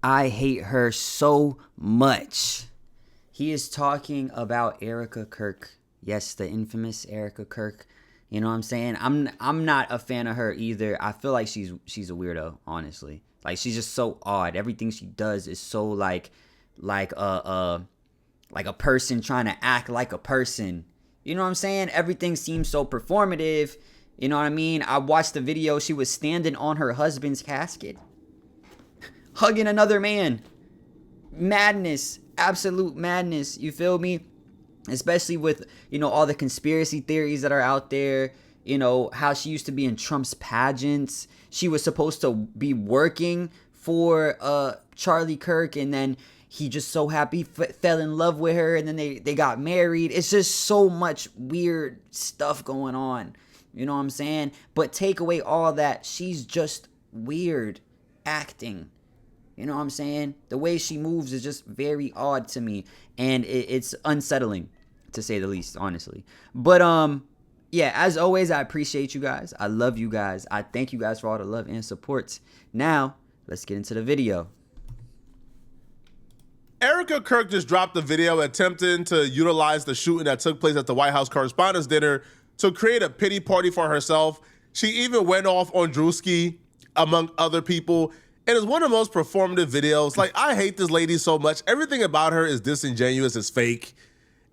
I hate her so much. He is talking about Erica Kirk. Yes, the infamous Erica Kirk. You know what I'm saying? I'm not a fan of her either. I feel like she's a weirdo, honestly. Like, she's just so odd. Everything she does is so like a person trying to act like a person. You know what I'm saying? Everything seems so performative. You know what I mean? I watched the video. She was standing on her husband's casket, hugging another man. Madness. Absolute madness. You feel me? Especially with, all the conspiracy theories that are out there. How she used to be in Trump's pageants. She was supposed to be working for Charlie Kirk, and then he just so happy fell in love with her, and then they got married. It's just so much weird stuff going on. You know what I'm saying? But take away all that, she's just weird acting. You know what I'm saying? The way she moves is just very odd to me, and it's unsettling, to say the least, honestly. But yeah, as always, I appreciate you guys. I love you guys. I thank you guys for all the love and support. Now, let's get into the video. Erica Kirk just dropped a video attempting to utilize the shooting that took place at the White House Correspondents' Dinner to create a pity party for herself. She even went off on Drewski, among other people. And it's one of the most performative videos. Like, I hate this lady so much. Everything about her is disingenuous, it's fake.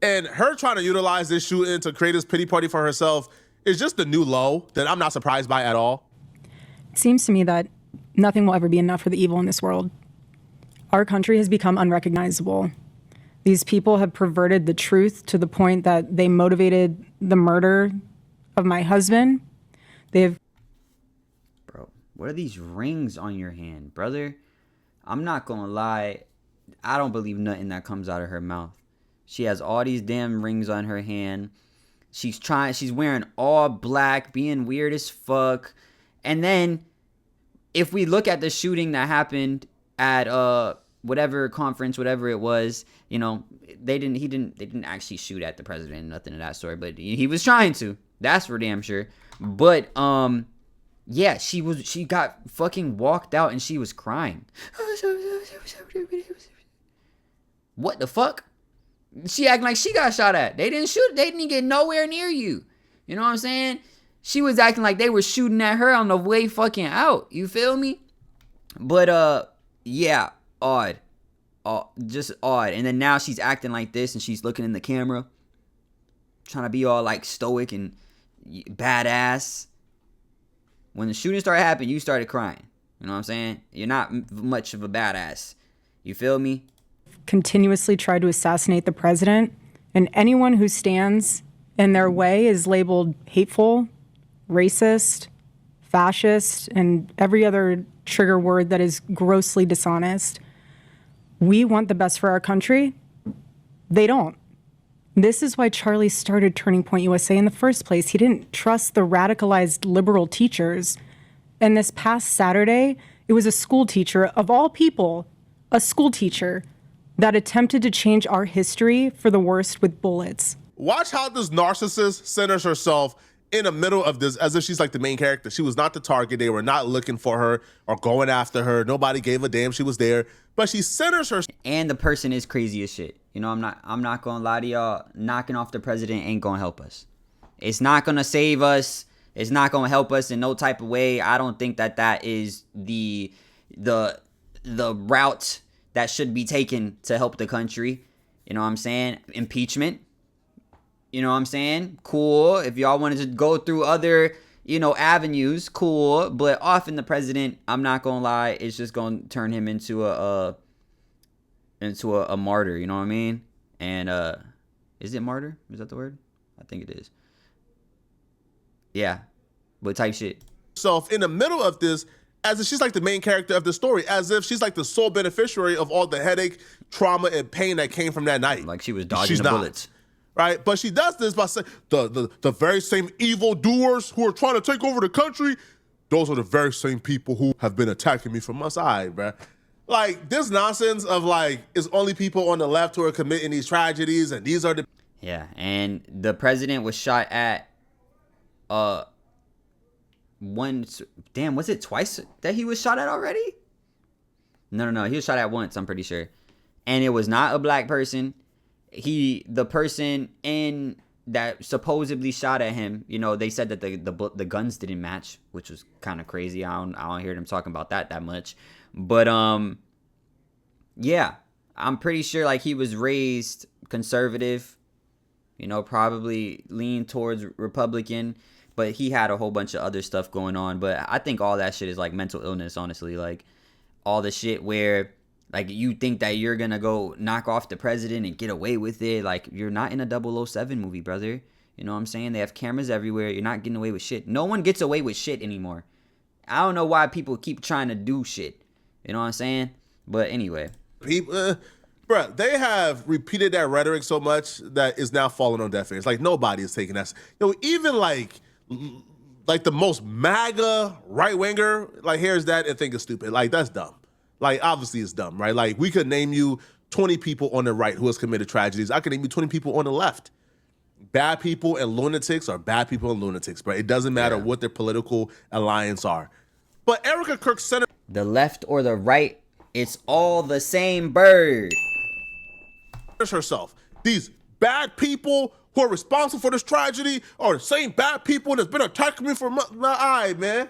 And her trying to utilize this shooting to create this pity party for herself is just the new low that I'm not surprised by at all. It seems to me that nothing will ever be enough for the evil in this world. Our country has become unrecognizable. These people have perverted the truth to the point that they motivated the murder of my husband. They've... Bro, what are these rings on your hand, brother? I'm not gonna lie. I don't believe nothing that comes out of her mouth. She has all these damn rings on her hand. She's wearing all black, being weird as fuck. And then, if we look at the shooting that happened at whatever conference, whatever it was, they didn't actually shoot at the president, nothing of that sort, but he was trying to. That's for damn sure. But yeah, she got fucking walked out and she was crying. What the fuck? She acting like she got shot at. They didn't shoot. They didn't get nowhere near you. You know what I'm saying? She was acting like they were shooting at her on the way fucking out. You feel me? But yeah, odd. Just odd. And then now she's acting like this and she's looking in the camera, trying to be all like stoic and badass. When the shooting started happening, you started crying. You know what I'm saying? You're not much of a badass. You feel me? Continuously tried to assassinate the president, and anyone who stands in their way is labeled hateful, racist, fascist, and every other trigger word that is grossly dishonest. We want the best for our country. They don't. This is why Charlie started Turning Point USA in the first place. He didn't trust the radicalized liberal teachers. And this past Saturday, it was a school teacher, of all people, a school teacher, that attempted to change our history for the worst with bullets. Watch how this narcissist centers herself in the middle of this as if she's like the main character. She was not the target. They were not looking for her or going after her. Nobody gave a damn she was there. But she centers her. And the person is crazy as shit. I'm not gonna lie to y'all. Knocking off the president ain't gonna help us. It's not gonna save us. It's not gonna help us in no type of way. I don't think that is the route that should be taken to help the country. You know what I'm saying? Impeachment. You know what I'm saying? Cool. If y'all wanted to go through other, avenues, cool. But offing the president, I'm not gonna lie, it's just gonna turn him into a martyr. You know what I mean? And is it martyr? Is that the word? I think it is. Yeah, but type shit. So in the middle of this, as if she's like the main character of the story, as if she's like the sole beneficiary of all the headache, trauma, and pain that came from that night. Like she was dodging the bullets. Right? But she does this by saying the very same evil doers who are trying to take over the country, those are the very same people who have been attacking me from my side, bruh. Like, this nonsense of like, it's only people on the left who are committing these tragedies, and these are the... Yeah, and the president was shot at was it twice that he was shot at already? No. He was shot at once, I'm pretty sure. And it was not a black person. The person in that supposedly shot at him, you know, they said that the guns didn't match, which was kind of crazy. I don't hear them talking about that much. But yeah, I'm pretty sure like he was raised conservative, you know, probably leaned towards Republican, but he had a whole bunch of other stuff going on. But I think all that shit is like mental illness, honestly. Like all the shit where like you think that you're gonna go knock off the president and get away with it. Like you're not in a 007 movie, brother. You know what I'm saying? They have cameras everywhere. You're not getting away with shit. No one gets away with shit anymore. I don't know why people keep trying to do shit. You know what I'm saying? But anyway. People, bruh, they have repeated that rhetoric so much that it's now falling on deaf ears. Like nobody is taking that. You know, even like the most MAGA right winger, like hears that and think it's stupid. Like that's dumb. Like obviously it's dumb, right? Like we could name you 20 people on the right who has committed tragedies. I could name you 20 people on the left. Bad people and lunatics are bad people and lunatics, bro. It doesn't matter what their political alliance are. But Erica Kirk Center, the left or the right, it's all the same bird. Herself. These bad people who are responsible for this tragedy are the same bad people that's been attacking me for months. All right, man.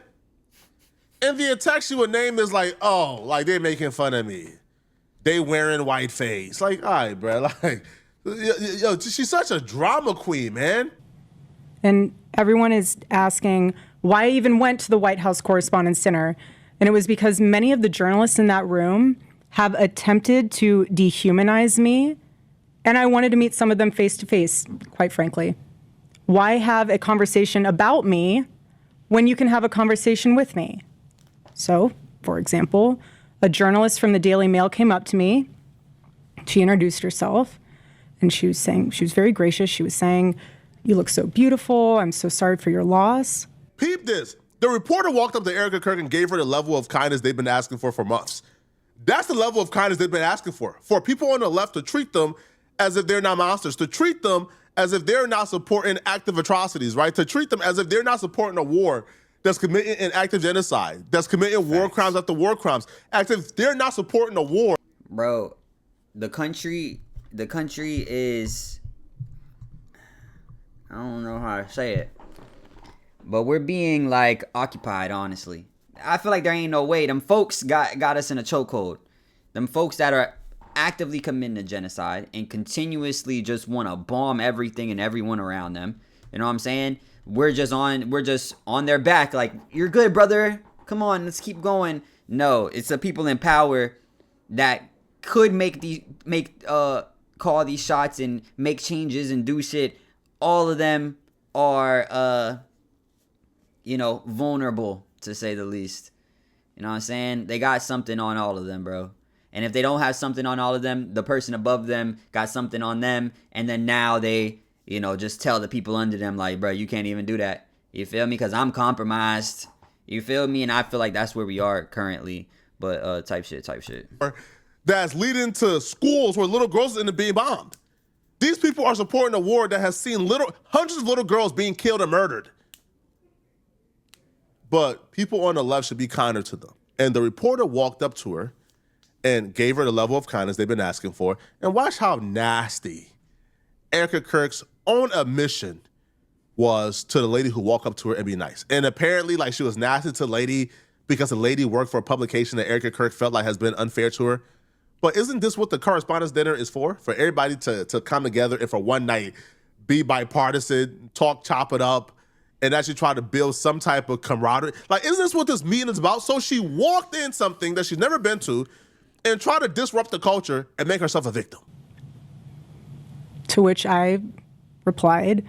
And the attack she would name is like, oh, like they're making fun of me. They wearing whiteface. Like, all right, bro. Like, yo, she's such a drama queen, man. And everyone is asking why I even went to the White House Correspondents' Dinner. And it was because many of the journalists in that room have attempted to dehumanize me. And I wanted to meet some of them face to face, quite frankly. Why have a conversation about me when you can have a conversation with me? So, for example, a journalist from the Daily Mail came up to me. She introduced herself and she was very gracious. She was saying, "You look so beautiful. I'm so sorry for your loss." Peep this. The reporter walked up to Erica Kirk and gave her the level of kindness they've been asking for months. That's the level of kindness they've been asking for people on the left to treat them as if they're not monsters, to treat them as if they're not supporting active atrocities, right? To treat them as if they're not supporting a war that's committing an active genocide, that's committing war crimes after war crimes, as if they're not supporting a war. Bro, the country is, I don't know how to say it, but we're being like occupied, honestly. I feel like there ain't no way. Them folks got us in a chokehold. Them folks that are actively committing a genocide and continuously just want to bomb everything and everyone around them. You know what I'm saying? We're just on their back. Like, you're good, brother. Come on, let's keep going. No, it's the people in power that could call these shots and make changes and do shit. All of them are vulnerable, to say the least. You know what I'm saying? They got something on all of them, bro. And if they don't have something on all of them, the person above them got something on them. And then now they, just tell the people under them, like, bro, you can't even do that. You feel me? Because I'm compromised. You feel me? And I feel like that's where we are currently. But type shit. That's leading to schools where little girls end up being bombed. These people are supporting a war that has seen hundreds of little girls being killed and murdered. But people on the left should be kinder to them. And the reporter walked up to her and gave her the level of kindness they've been asking for. And watch how nasty Erica Kirk's own admission was to the lady who walked up to her and be nice. And apparently, like, she was nasty to the lady because the lady worked for a publication that Erica Kirk felt like has been unfair to her. But isn't this what the Correspondents' Dinner is for? For everybody to come together and for one night be bipartisan, chop it up, and actually try to build some type of camaraderie? Like, isn't this what this meeting is about? So she walked in something that she's never been to and try to disrupt the culture and make herself a victim. To which I replied,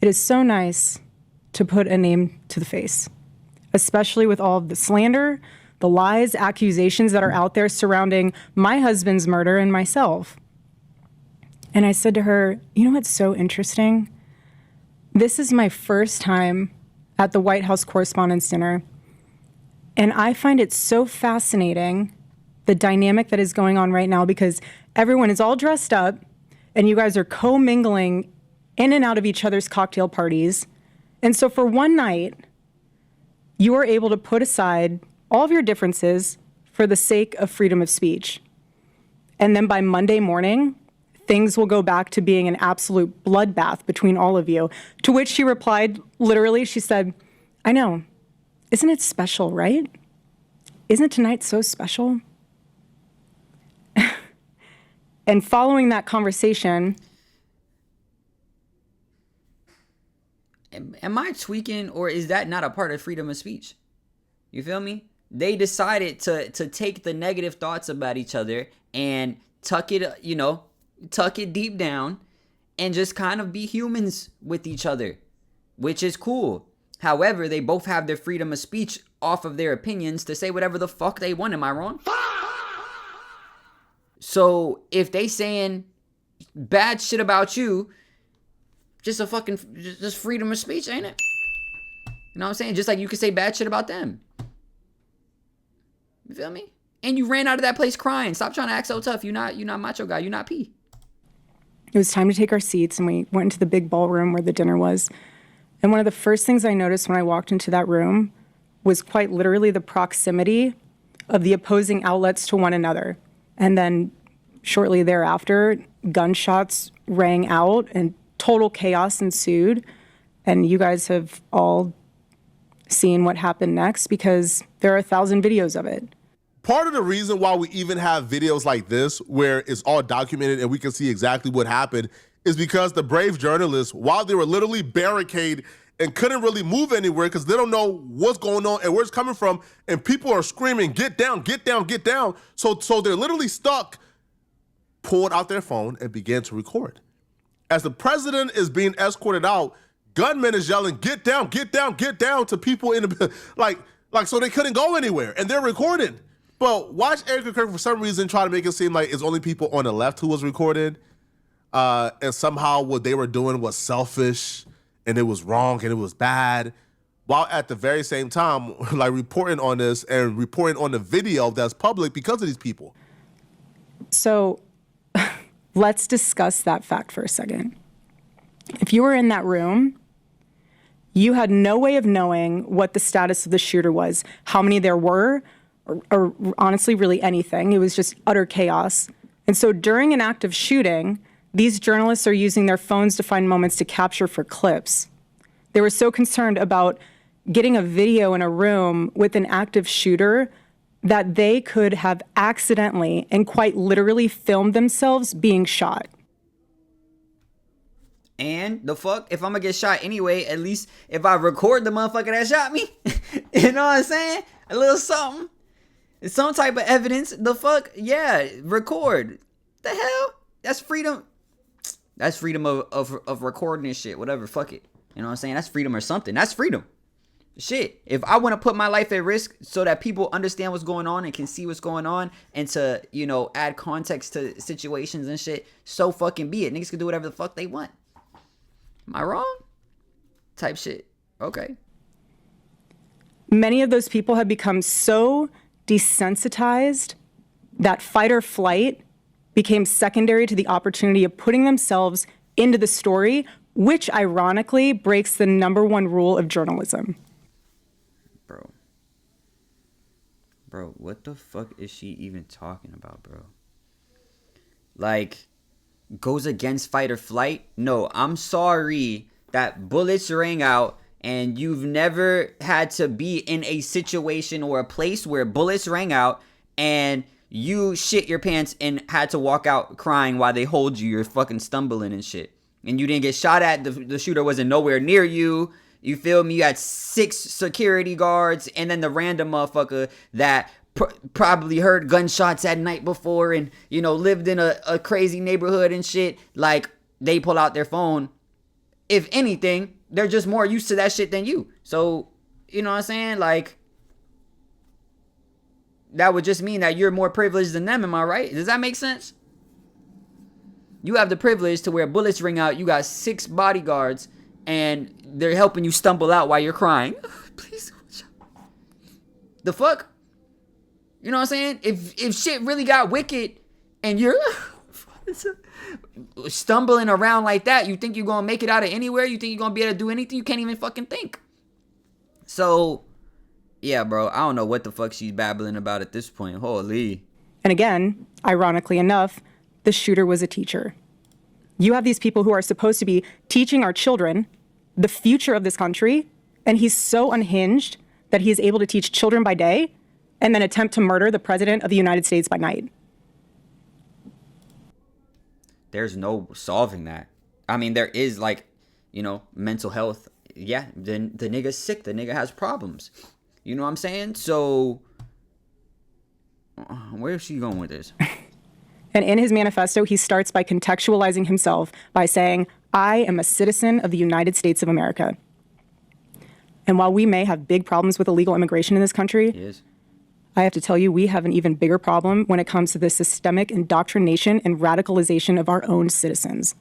"It is so nice to put a name to the face, especially with all of the slander, the lies, accusations that are out there surrounding my husband's murder and myself." And I said to her, "You know what's so interesting? This is my first time at the White House Correspondents' Dinner, and I find it so fascinating, the dynamic that is going on right now, because everyone is all dressed up and you guys are co-mingling in and out of each other's cocktail parties. And so for one night, you are able to put aside all of your differences for the sake of freedom of speech. And then by Monday morning, things will go back to being an absolute bloodbath between all of you. To which she replied, literally, she said, I know. Isn't it special, right? Isn't tonight so special? And following that conversation... Am I tweaking, or is that not a part of freedom of speech? You feel me? They decided to take the negative thoughts about each other and tuck it deep down and just kind of be humans with each other, which is cool. However, they both have their freedom of speech off of their opinions to say whatever the fuck they want. Am I wrong? So if they saying bad shit about you, just freedom of speech, ain't it? You know what I'm saying? Just like you can say bad shit about them. You feel me? And you ran out of that place crying. Stop trying to act so tough. You're not macho guy. You're not P. It was time to take our seats, and we went into the big ballroom where the dinner was. And one of the first things I noticed when I walked into that room was quite literally the proximity of the opposing outlets to one another. And then shortly thereafter, gunshots rang out and total chaos ensued. And you guys have all seen what happened next because there are 1,000 videos of it. Part of the reason why we even have videos like this, where it's all documented and we can see exactly what happened, is because the brave journalists, while they were literally barricaded and couldn't really move anywhere because they don't know what's going on and where it's coming from, and people are screaming, get down, get down, get down. So they're literally stuck, pulled out their phone and began to record. As the president is being escorted out, gunmen is yelling, get down, get down, get down to people in the, like so they couldn't go anywhere, and they're recording. But watch Erica Kirk for some reason try to make it seem like it's only people on the left who was recorded, and somehow what they were doing was selfish, and it was wrong, and it was bad, while at the very same time, like reporting on this and reporting on the video that's public because of these people. So let's discuss that fact for a second. If you were in that room, you had no way of knowing what the status of the shooter was, how many there were, or honestly, really anything. It was just utter chaos. And so during an active shooting, these journalists are using their phones to find moments to capture for clips. They were so concerned about getting a video in a room with an active shooter that they could have accidentally and quite literally filmed themselves being shot. And the fuck, if I'm gonna get shot anyway, at least if I record the motherfucker that shot me, you know what I'm saying? A little something. Some type of evidence. The fuck, yeah, record. The hell? That's freedom. That's freedom of recording and shit. Whatever, fuck it. You know what I'm saying? That's freedom or something. That's freedom. Shit. If I want to put my life at risk so that people understand what's going on and can see what's going on and to, add context to situations and shit, so fucking be it. Niggas can do whatever the fuck they want. Am I wrong? Type shit. Okay. Many of those people have become so desensitized that fight or flight became secondary to the opportunity of putting themselves into the story, which ironically breaks the #1 rule of journalism. Bro, what the fuck is she even talking about, bro? Like, goes against fight or flight? No, I'm sorry that bullets rang out and you've never had to be in a situation or a place where bullets rang out and you shit your pants and had to walk out crying while they hold you. You're fucking stumbling and shit. And you didn't get shot at. The shooter wasn't nowhere near you. You feel me? You had 6 security guards and then the random motherfucker that probably heard gunshots at night before and, lived in a crazy neighborhood and shit. Like, they pull out their phone. If anything, they're just more used to that shit than you. So, you know what I'm saying? Like, that would just mean that you're more privileged than them. Am I right? Does that make sense? You have the privilege to where bullets ring out. You got 6 bodyguards and they're helping you stumble out while you're crying. Please. The fuck? You know what I'm saying? If shit really got wicked and you're stumbling around like that, you think you're going to make it out of anywhere? You think you're going to be able to do anything? You can't even fucking think. So, Yeah, bro. I don't know what the fuck she's babbling about at this point. Holy. And again, ironically enough, the shooter was a teacher. You have these people who are supposed to be teaching our children the future of this country, and he's so unhinged that he is able to teach children by day and then attempt to murder the president of the United States by night. There's no solving that. I mean, there is, like, you know, mental health. Yeah, then the nigga's sick. The nigga has problems. You know what I'm saying? So, where is she going with this? And in his manifesto, he starts by contextualizing himself by saying, I am a citizen of the United States of America. And while we may have big problems with illegal immigration in this country, Yes. I have to tell you, we have an even bigger problem when it comes to the systemic indoctrination and radicalization of our own citizens.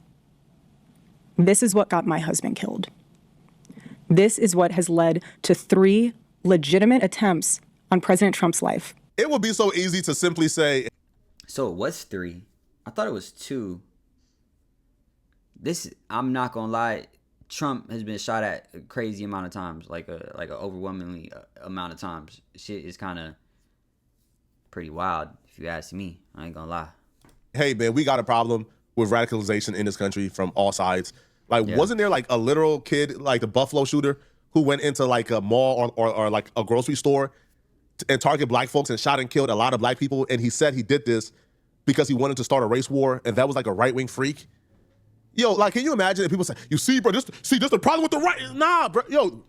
This is what got my husband killed. This is what has led to 3 legitimate attempts on President Trump's life. It would be so easy to simply say, So it was 3. I thought it was 2. I'm not gonna lie, Trump has been shot at a crazy amount of times, like a overwhelmingly amount of times. Shit is kind of pretty wild, if you ask me. I ain't gonna lie. hey, man, we got a problem with radicalization in this country from all sides. Like, wasn't there like a literal kid, like the Buffalo shooter, who went into like a mall or like a grocery store and targeted black folks and shot and killed a lot of black people? And he said he did this because he wanted to start a race war, and that was like a right-wing freak. Yo, like, can you imagine if people say, you see, bro, this the problem with the right? Nah, bro. Yo,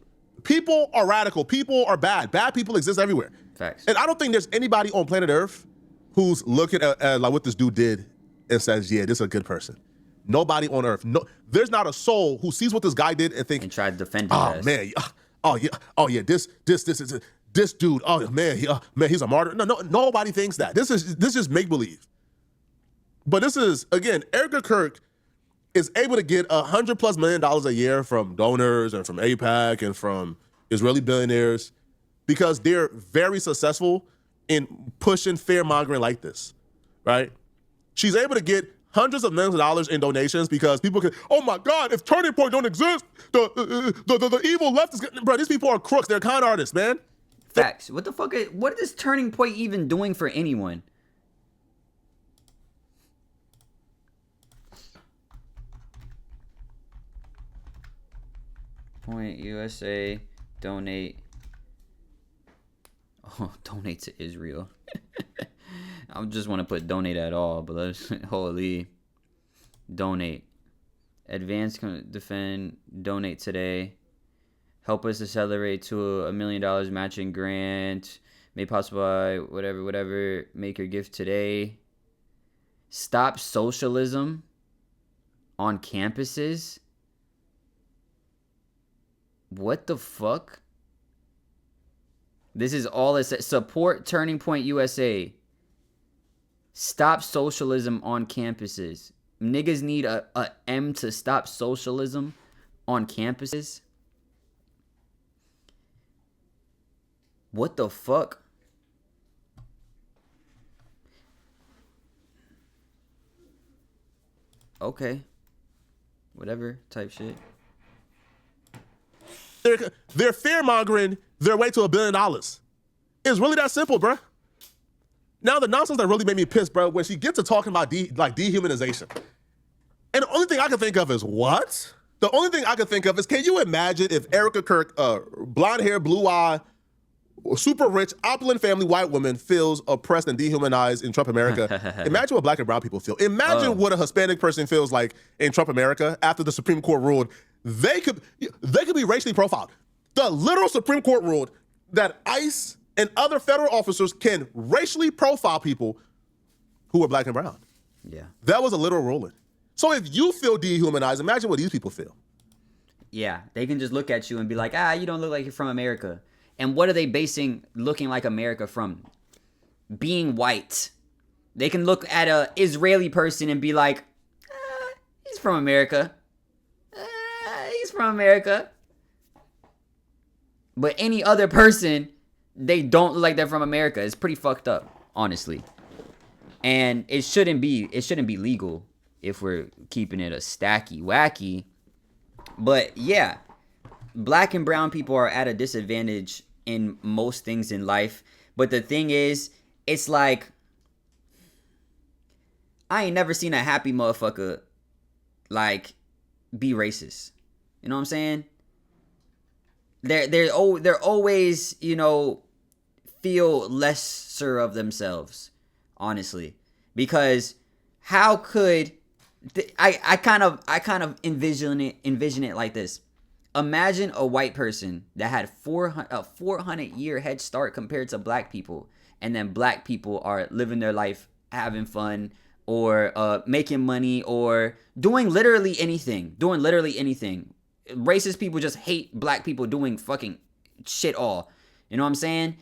people are radical. People are bad. Bad people exist everywhere. Facts. And I don't think there's anybody on planet Earth who's looking at like what this dude did and says, yeah, this is a good person. Nobody on Earth. No, there's not a soul who sees what this guy did and think, And tried to defend his oh ass. man, oh yeah, this dude, oh man, he's a martyr. No, nobody thinks that. This is make believe. But this is, again, Erica Kirk is able to get $100+ million a year from donors and from AIPAC and from Israeli billionaires because they're very successful in pushing fear mongering like this, right? She's able to get hundreds of millions of dollars in donations because people can, oh my God, if Turning Point don't exist, the evil left is, bro, these people are crooks. They're con artists, man. Facts. What the fuck? What is Turning Point even doing for anyone? Point USA, donate. Oh, donate to Israel. I just want to put donate at all, but let's holy donate. Advance defend. Donate today. Help us accelerate to $1 million matching grant. Made possible by whatever. Make your gift today. Stop socialism on campuses. What the fuck? This is all it says. Support Turning Point USA. Stop socialism on campuses. Niggas need a M to stop socialism on campuses. What the fuck? Okay. Whatever type shit. They're fear-mongering their way to $1 billion. It's really that simple, bro. Now, the nonsense that really made me pissed, bro, when she gets to talking about dehumanization. And the only thing I can think of is what? The only thing I can think of is, can you imagine if Erica Kirk, blonde hair, blue eye, super rich, opulent family, white woman feels oppressed and dehumanized in Trump America? Imagine what black and brown people feel. Imagine what a Hispanic person feels like in Trump America after the Supreme Court ruled they could be racially profiled. The literal Supreme Court ruled that ICE and other federal officers can racially profile people who are black and brown. Yeah. That was a literal ruling. So if you feel dehumanized, imagine what these people feel. Yeah, they can just look at you and be like, you don't look like you're from America. And what are they basing looking like America from? Being white. They can look at a Israeli person and be like, he's from America. He's from America. But any other person, they don't look like they're from America. It's pretty fucked up, honestly. And it shouldn't be legal if we're keeping it a stacky wacky. But yeah, black and brown people are at a disadvantage in most things in life. But the thing is, it's like, I ain't never seen a happy motherfucker like be racist. You know what I'm saying? They're always, you know, feel lesser of themselves, honestly, because how could I kind of envision it like this. Imagine a white person that had a 400-year head start compared to black people, and then black people are living their life, having fun, or making money, or doing literally anything. Racist people just hate black people doing fucking shit all. You know what I'm saying?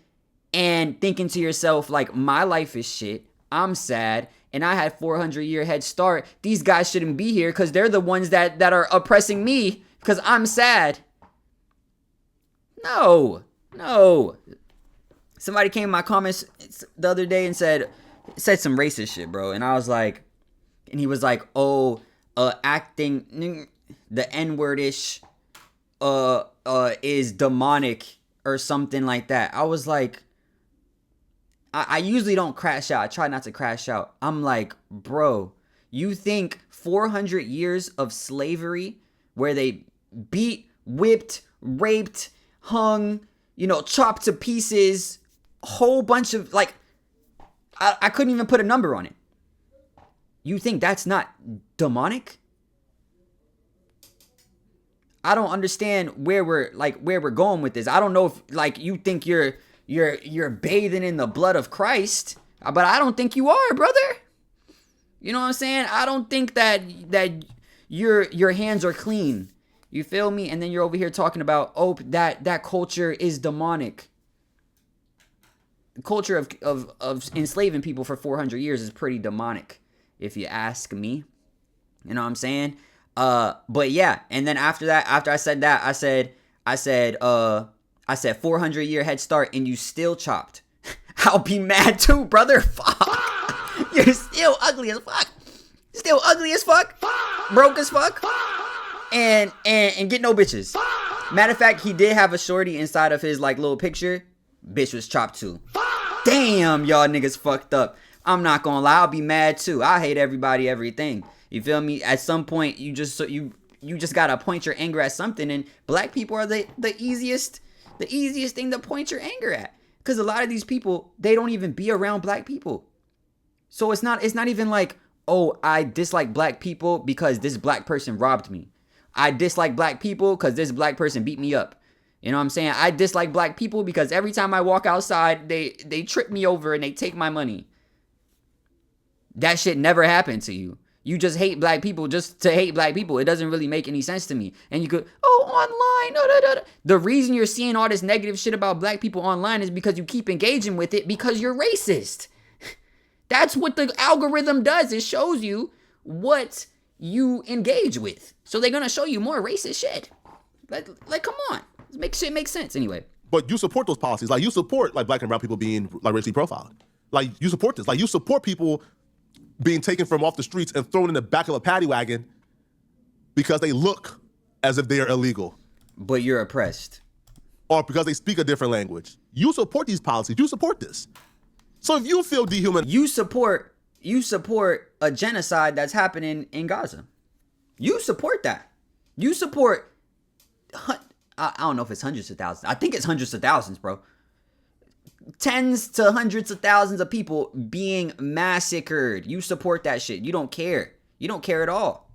And thinking to yourself, like, my life is shit. I'm sad. And I had 400-year head start. These guys shouldn't be here because they're the ones that are oppressing me because I'm sad. No. Somebody came in my comments the other day and said some racist shit, bro. And I was like, and he was like, oh, acting the N-word-ish is demonic or something like that. I was like, I usually don't crash out. I try not to crash out. I'm like, bro, you think 400 years of slavery where they beat, whipped, raped, hung, you know, chopped to pieces, whole bunch of, like, I couldn't even put a number on it. You think that's not demonic? I don't understand where we're going with this. I don't know if, like, you think you're bathing in the blood of Christ, but I don't think you are, brother. You know what I'm saying? I don't think that your hands are clean. You feel me? And then you're over here talking about, oh, that culture is demonic. The culture of enslaving people for 400 years is pretty demonic, if you ask me. You know what I'm saying? But yeah, and then after that, after I said that, I said 400-year head start, and you still chopped. I'll be mad too, brother. Fuck. You're still ugly as fuck. Still ugly as fuck. Broke as fuck. And get no bitches. Matter of fact, he did have a shorty inside of his, like, little picture. Bitch was chopped too. Damn, y'all niggas fucked up. I'm not gonna lie, I'll be mad too. I hate everybody, everything. You feel me? At some point, you just gotta point your anger at something, and black people are the easiest thing to point your anger at. Because a lot of these people, they don't even be around black people. So it's not even like, oh, I dislike black people because this black person robbed me. I dislike black people because this black person beat me up. You know what I'm saying? I dislike black people because every time I walk outside, they trip me over and they take my money. That shit never happened to you. You just hate black people just to hate black people. It doesn't really make any sense to me. And you could, online. The reason you're seeing all this negative shit about black people online is because you keep engaging with it because you're racist. That's what the algorithm does. It shows you what you engage with. So they're going to show you more racist shit. Like, come on. Make shit make sense anyway. But you support those policies. Like, you support, like, black and brown people being, like, racially profiled. Like, you support this. Like, you support people being taken from off the streets and thrown in the back of a paddy wagon because they look as if they are illegal. But you're oppressed. Or because they speak a different language. You support these policies. You support this. So if you feel dehumanized... You support a genocide that's happening in Gaza. You support that. You support... I don't know if it's hundreds of thousands. I think it's hundreds of thousands, bro. Tens to hundreds of thousands of people being massacred. You support that shit. You don't care. You don't care at all.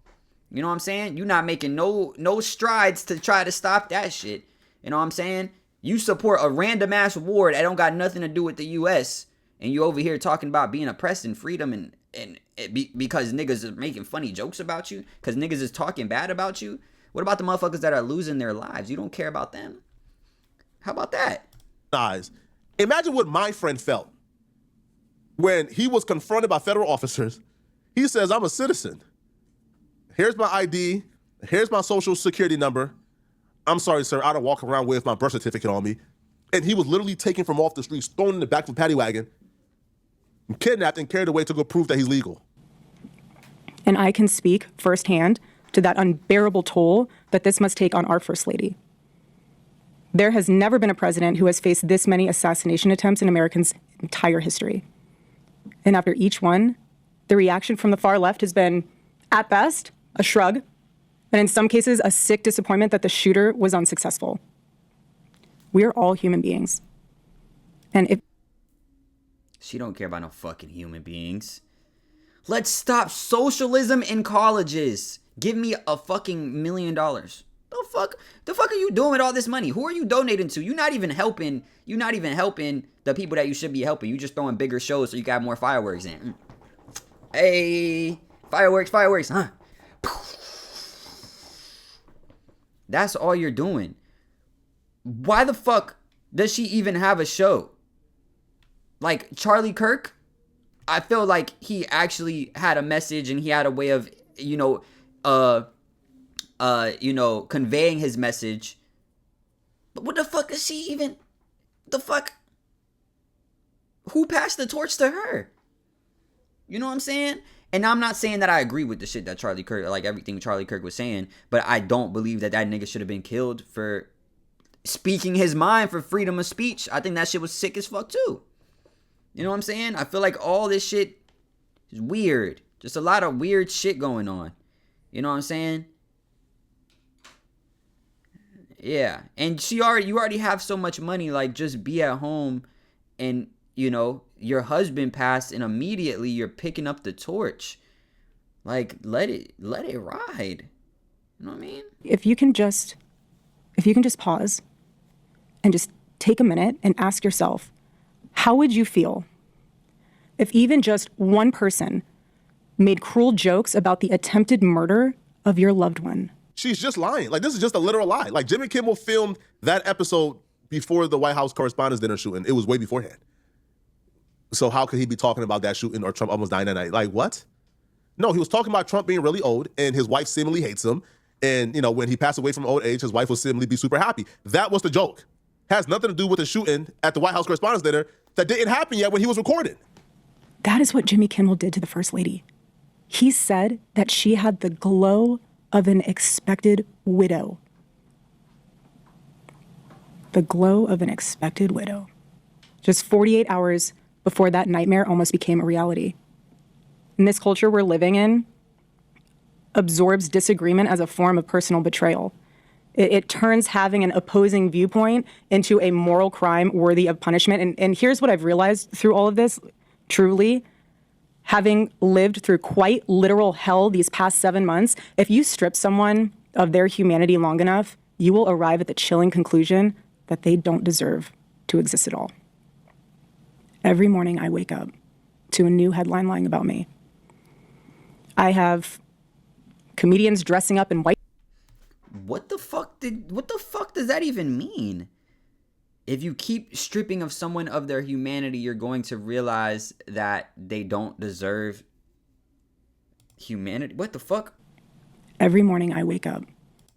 You know what I'm saying? You're not making no strides to try to stop that shit. You know what I'm saying? You support a random ass war that don't got nothing to do with the U.S. And you over here talking about being oppressed and freedom and because niggas are making funny jokes about you. Because niggas is talking bad about you. What about the motherfuckers that are losing their lives? You don't care about them? How about that? Guys, imagine what my friend felt when he was confronted by federal officers. He says, I'm a citizen. Here's my ID. Here's my social security number. I'm sorry, sir, I don't walk around with my birth certificate on me. And he was literally taken from off the streets, thrown in the back of a paddy wagon, kidnapped and carried away to go prove that he's legal. And I can speak firsthand to that unbearable toll that this must take on our First Lady. There has never been a president who has faced this many assassination attempts in Americans' entire history. And after each one, the reaction from the far left has been, at best, a shrug, and in some cases, a sick disappointment that the shooter was unsuccessful. We are all human beings. And if she don't care about no fucking human beings. Let's stop socialism in colleges. Give me a fucking $1 million. The fuck are you doing with all this money? Who are you donating to? You're not even helping the people that you should be helping. You just throwing bigger shows so you got more fireworks in. Hey, fireworks, huh? That's all you're doing. Why the fuck does she even have a show? Like Charlie Kirk, I feel like he actually had a message and he had a way of, conveying his message. But what the fuck is she even? The fuck? Who passed the torch to her? You know what I'm saying? And I'm not saying that I agree with the shit that Charlie Kirk, like everything Charlie Kirk was saying, but I don't believe that nigga should have been killed for speaking his mind, for freedom of speech. I think that shit was sick as fuck too. You know what I'm saying? I feel like all this shit is weird. Just a lot of weird shit going on. You know what I'm saying? Yeah. And you already have so much money, like just be at home and, your husband passed and immediately you're picking up the torch. Like let it ride. You know what I mean? If you can just pause and just take a minute and ask yourself, how would you feel if even just one person made cruel jokes about the attempted murder of your loved one? She's just lying. Like, this is just a literal lie. Like, Jimmy Kimmel filmed that episode before the White House Correspondents' Dinner shooting. It was way beforehand. So how could he be talking about that shooting or Trump almost dying that night? Like, what? No, he was talking about Trump being really old and his wife seemingly hates him. And, when he passed away from old age, his wife will seemingly be super happy. That was the joke. Has nothing to do with the shooting at the White House Correspondents' Dinner that didn't happen yet when he was recording. That is what Jimmy Kimmel did to the First Lady. He said that she had the glow of an expected widow. The glow of an expected widow. Just 48 hours before that nightmare almost became a reality. And this culture we're living in absorbs disagreement as a form of personal betrayal. It turns having an opposing viewpoint into a moral crime worthy of punishment. And here's what I've realized through all of this, truly, having lived through quite literal hell these past 7 months, if you strip someone of their humanity long enough, you will arrive at the chilling conclusion that they don't deserve to exist at all. Every morning I wake up to a new headline lying about me. I have comedians dressing up in white. What the fuck does that even mean? If you keep stripping of someone of their humanity, you're going to realize that they don't deserve humanity. What the fuck? Every morning I wake up.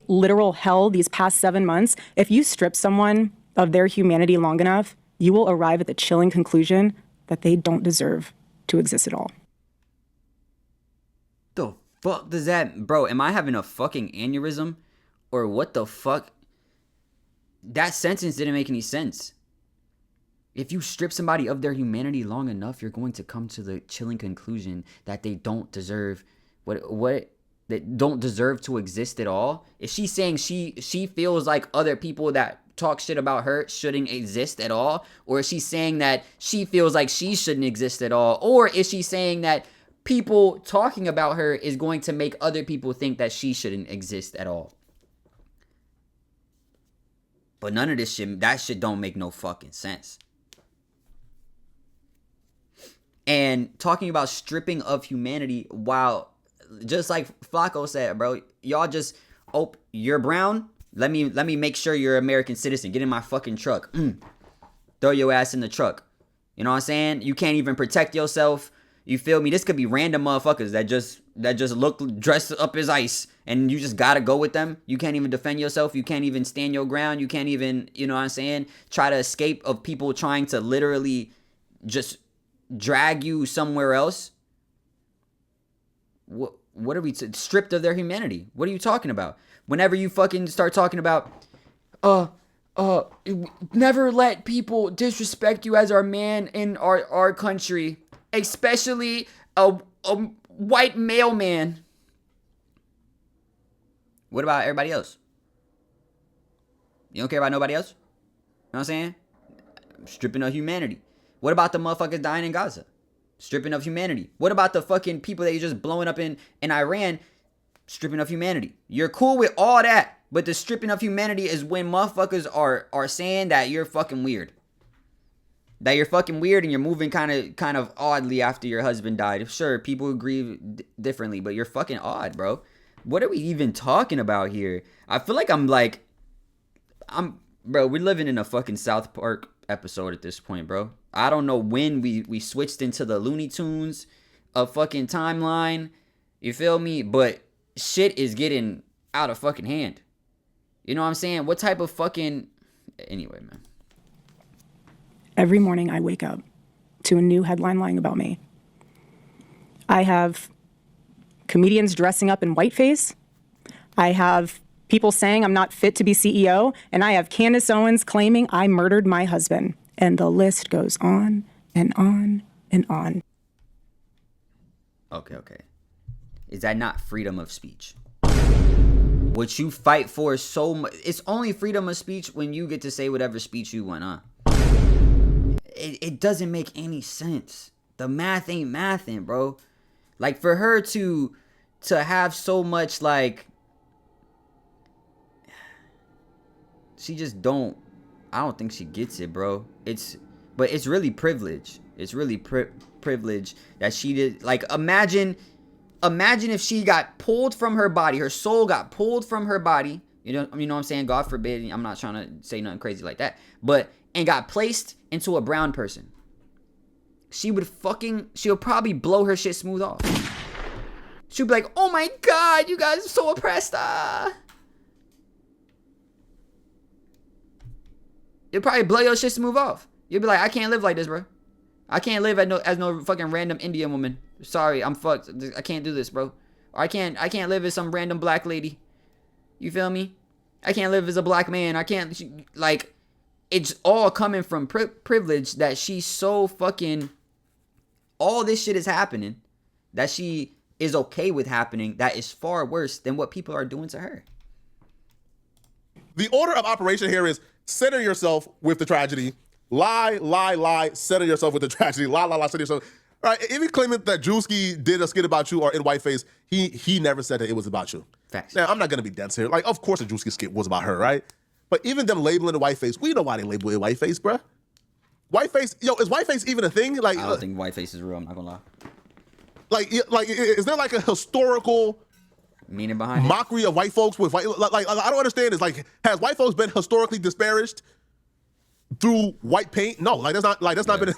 Literal hell these past 7 months. If you strip someone of their humanity long enough, you will arrive at the chilling conclusion that they don't deserve to exist at all. The fuck does that... Bro, am I having a fucking aneurysm? Or what the fuck? That sentence didn't make any sense. If you strip somebody of their humanity long enough, you're going to come to the chilling conclusion that they don't deserve they don't deserve to exist at all. Is she saying she feels like other people that talk shit about her shouldn't exist at all? Or is she saying that she feels like she shouldn't exist at all? Or is she saying that people talking about her is going to make other people think that she shouldn't exist at all? But none of this shit, that shit don't make no fucking sense. And talking about stripping of humanity, while, just like Flacco said, bro, y'all just, oh, you're brown? Let me make sure you're an American citizen. Get in my fucking truck. Throw your ass in the truck. You know what I'm saying? You can't even protect yourself. You feel me? This could be random motherfuckers that just look dressed up as ice, and you just gotta go with them. You can't even defend yourself. You can't even stand your ground. You can't even, you know what I'm saying, try to escape of people trying to literally just drag you somewhere else. What are we stripped of their humanity? What are you talking about? Whenever you fucking start talking about, never let people disrespect you as our man in our country, especially a white male man. What about everybody else? You don't care about nobody else? You know what I'm saying? Stripping of humanity. What about the motherfuckers dying in Gaza? Stripping of humanity. What about the fucking people that you're just blowing up in Iran? Stripping of humanity. You're cool with all that, but the stripping of humanity is when motherfuckers are saying that you're fucking weird. That you're fucking weird and you're moving kind of oddly after your husband died. Sure, people agree differently, but you're fucking odd, bro. What are we even talking about here? I feel like bro, we're living in a fucking South Park episode at this point, bro. I don't know when we switched into the Looney Tunes of fucking timeline. You feel me? But shit is getting out of fucking hand. You know what I'm saying? What type of fucking... Anyway, man. Every morning I wake up to a new headline lying about me. I have comedians dressing up in whiteface. I have people saying I'm not fit to be CEO. And I have Candace Owens claiming I murdered my husband. And the list goes on and on and on. Okay. Is that not freedom of speech? What you fight for so much... It's only freedom of speech when you get to say whatever speech you want, huh? It doesn't make any sense. The math ain't mathin', bro. Like, for her to have so much, like... She just don't... I don't think she gets it, bro. But it's really privilege. It's really privilege that she did. Like, imagine if she got pulled from her body. Her soul got pulled from her body. You know what I'm saying? God forbid. I'm not trying to say nothing crazy like that. And got placed into a brown person. She'll probably blow her shit smooth off. She'll be like, oh my God, you guys are so oppressed. You'll probably blow your shit smooth off. You'll be like, I can't live like this, bro. I can't live as no fucking random Indian woman. Sorry, I'm fucked. I can't do this, bro. Or I can't live as some random black lady. You feel me? I can't live as a black man. It's all coming from privilege that she's so fucking... All this shit is happening that she is okay with happening. That is far worse than what people are doing to her. The order of operation here is center yourself with the tragedy. Lie, center yourself with the tragedy. Lie, center yourself. All right, if you claim that Drewski did a skit about you or in Whiteface, he never said that it was about you. Facts. Now, I'm not going to be dense here. Like, of course the Drewski skit was about her, right? But even them labeling the Whiteface, we know why they label it Whiteface, bruh. Whiteface, is Whiteface even a thing? Like, I don't think Whiteface is real, I'm not gonna lie. Like, is there like a historical meaning behind mockery of white folks with white? Like, I don't understand. It's like, has white folks been historically disparaged through white paint? No, that has not been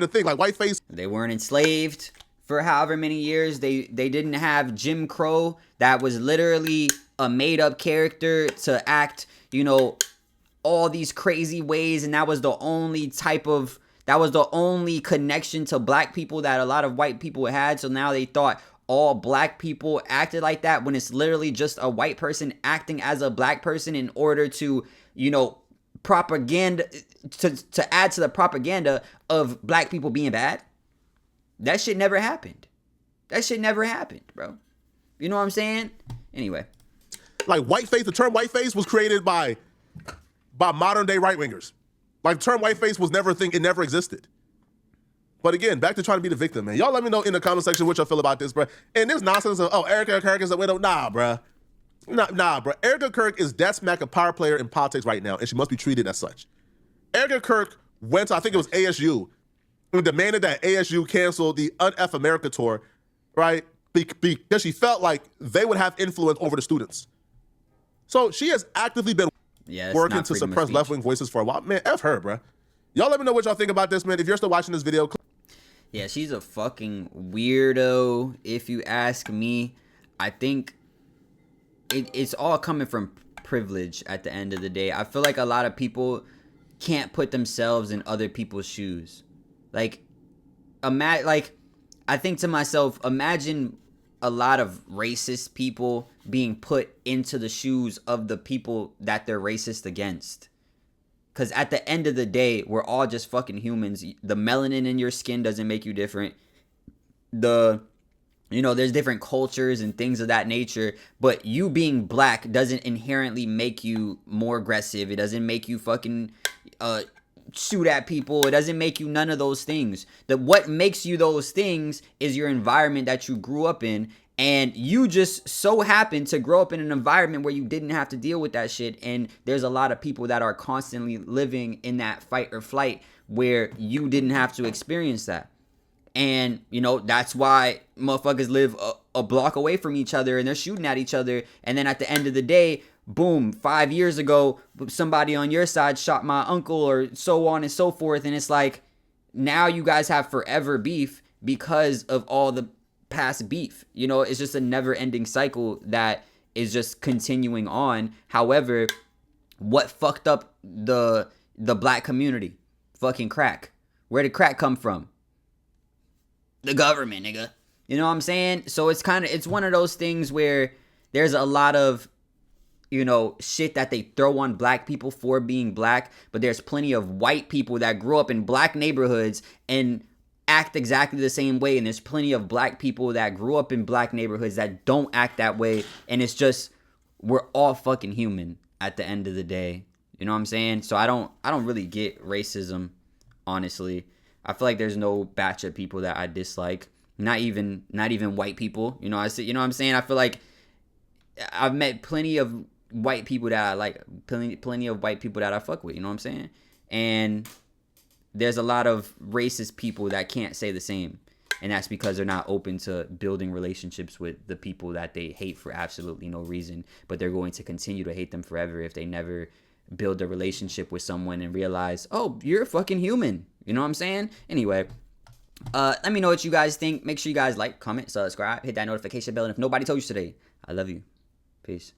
a thing. Like, whiteface, they weren't enslaved for however many years. They didn't have Jim Crow. That was literally a made up character to act, all these crazy ways, and that was the only connection to black people that a lot of white people had. So now they thought all black people acted like that, when it's literally just a white person acting as a black person in order to, propaganda, to add to the propaganda of black people being bad. That shit never happened. Bro. You know what I'm saying? Anyway. Like, whiteface, the term whiteface was created by modern day right wingers. Like, the term whiteface was never a thing. It never existed. But again, back to trying to be the victim, man. Y'all let me know in the comment section what y'all feel about this, bro. And this nonsense of, Erica Kirk is a widow. Nah, bro. Nah, bro. Erica Kirk is dead smack a power player in politics right now, and she must be treated as such. Erica Kirk went to, I think it was ASU, and demanded that ASU cancel the Un-F America tour, right? Because she felt like they would have influence over the students. So she has actively been working to suppress left-wing voices for a while. Man, F her, bro. Y'all let me know what y'all think about this, man. If you're still watching this video. Yeah, she's a fucking weirdo, if you ask me. I think it's all coming from privilege at the end of the day. I feel like a lot of people can't put themselves in other people's shoes. I think to myself, imagine a lot of racist people being put into the shoes of the people that they're racist against. Because at the end of the day, we're all just fucking humans. The melanin in your skin doesn't make you different. There's different cultures and things of that nature, but you being black doesn't inherently make you more aggressive. It doesn't make you fucking shoot at people. It doesn't make you none of those things. What makes you those things is your environment that you grew up in, and you just so happen to grow up in an environment where you didn't have to deal with that shit. And there's a lot of people that are constantly living in that fight or flight where you didn't have to experience that. And, that's why motherfuckers live a block away from each other and they're shooting at each other. And then at the end of the day, boom, 5 years ago, somebody on your side shot my uncle, or so on and so forth. And it's like, now you guys have forever beef because of all the past beef. It's just a never ending cycle that is just continuing on. However, what fucked up the black community? Fucking crack. Where did crack come from? The government, nigga. You know what I'm saying? So it's one of those things where there's a lot of, shit that they throw on black people for being black, but there's plenty of white people that grew up in black neighborhoods and act exactly the same way, and there's plenty of black people that grew up in black neighborhoods that don't act that way. And it's just, we're all fucking human at the end of the day. You know what I'm saying? So I don't really get racism, honestly. I feel like there's no batch of people that I dislike. Not even white people. You know what I'm saying? I feel like I've met plenty of white people that I like, plenty of white people that I fuck with. You know what I'm saying? And there's a lot of racist people that can't say the same. And that's because they're not open to building relationships with the people that they hate for absolutely no reason. But they're going to continue to hate them forever if they never build a relationship with someone and realize, oh, you're a fucking human. You know what I'm saying? Anyway, let me know what you guys think. Make sure you guys like, comment, subscribe, hit that notification bell. And if nobody told you today, I love you. Peace.